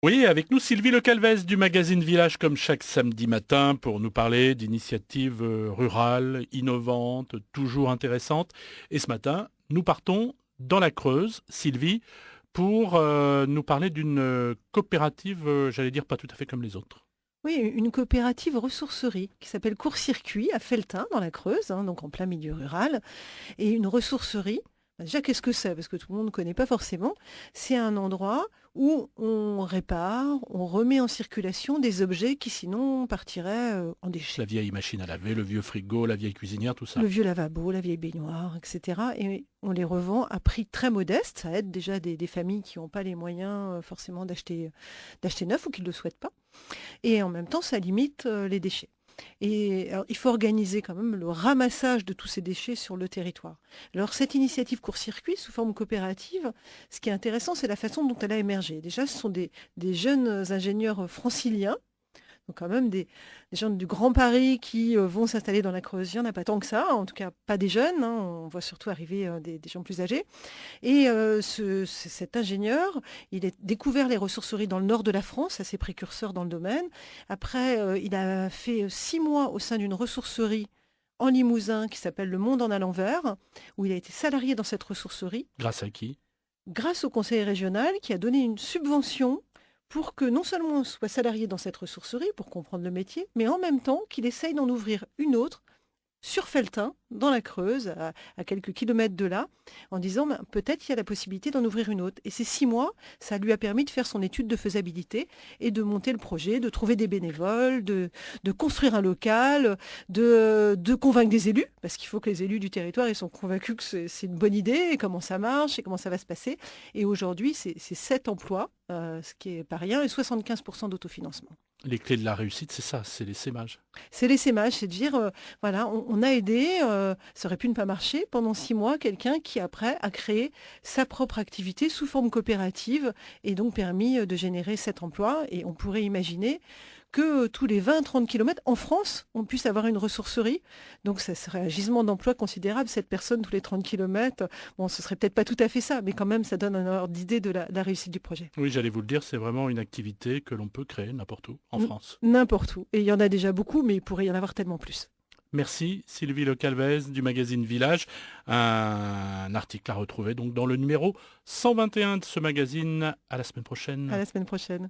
Oui, avec nous Sylvie Le Calvez du magazine Village comme chaque samedi matin pour nous parler d'initiatives rurales, innovantes, toujours intéressantes. Et ce matin, nous partons dans la Creuse, Sylvie, pour nous parler d'une coopérative, j'allais dire pas tout à fait comme les autres. Oui, une coopérative ressourcerie qui s'appelle Court-Circuit à Felletin, dans la Creuse, donc en plein milieu rural. Et une ressourcerie, déjà, qu'est-ce que c'est? Parce que tout le monde ne connaît pas forcément. C'est un endroit où on répare, on remet en circulation des objets qui sinon partiraient en La déchets. vieille machine à laver, le vieux frigo, la vieille cuisinière, tout Le ça. vieux lavabo, la vieille baignoire, etc. Et on les revend à prix très modeste. Ça aide déjà des familles qui n'ont pas les moyens forcément d'acheter neuf ou qui ne le souhaitent pas. Et en même temps, ça limite les déchets. Et alors, il faut organiser quand même le ramassage de tous ces déchets sur le territoire. Alors cette initiative court-circuit sous forme coopérative, ce qui est intéressant, c'est la façon dont elle a émergé. Déjà, ce sont des jeunes ingénieurs franciliens, donc quand même des gens du Grand Paris qui vont s'installer dans la Creuse. Il n'y en a pas tant que ça, en tout cas pas des jeunes, on voit surtout arriver des gens plus âgés. Et cet ingénieur, il a découvert les ressourceries dans le nord de la France, assez précurseur dans le domaine. Après, il a fait 6 mois au sein d'une ressourcerie en Limousin qui s'appelle Le Monde en allant vers, où il a été salarié dans cette ressourcerie, Grâce à qui? grâce au conseil régional qui a donné une subvention pour que non seulement on soit salarié dans cette ressourcerie pour comprendre le métier, mais en même temps qu'il essaye d'en ouvrir une autre sur Felletin, dans la Creuse, à quelques kilomètres de là, en disant ben, peut-être il y a la possibilité d'en ouvrir une autre. Et ces 6 mois, ça lui a permis de faire son étude de faisabilité et de monter le projet, de trouver des bénévoles, de construire un local, de convaincre des élus, parce qu'il faut que les élus du territoire ils sont convaincus que c'est une bonne idée, et comment ça marche, et comment ça va se passer. Et aujourd'hui, c'est 7 emplois, ce qui est pas rien, et 75% d'autofinancement. Les clés de la réussite, c'est ça, c'est l'essaimage. C'est l'essaimage, c'est de dire, voilà, on a aidé, ça aurait pu ne pas marcher, pendant 6 mois, quelqu'un qui après a créé sa propre activité sous forme coopérative et donc permis de générer cet emploi. Et on pourrait imaginer que tous les 20-30 kilomètres en France, on puisse avoir une ressourcerie. Donc ça serait un gisement d'emploi considérable, cette personne tous les 30 kilomètres. Bon, ce serait peut-être pas tout à fait ça, mais quand même, ça donne un ordre d'idée de la réussite du projet. Oui, j'allais vous le dire, c'est vraiment une activité que l'on peut créer n'importe où en France. N'importe où. Et il y en a déjà beaucoup, mais il pourrait y en avoir tellement plus. Merci Sylvie Le Calvez du magazine Village. Un article à retrouver donc dans le numéro 121 de ce magazine. À la semaine À prochaine. la semaine prochaine.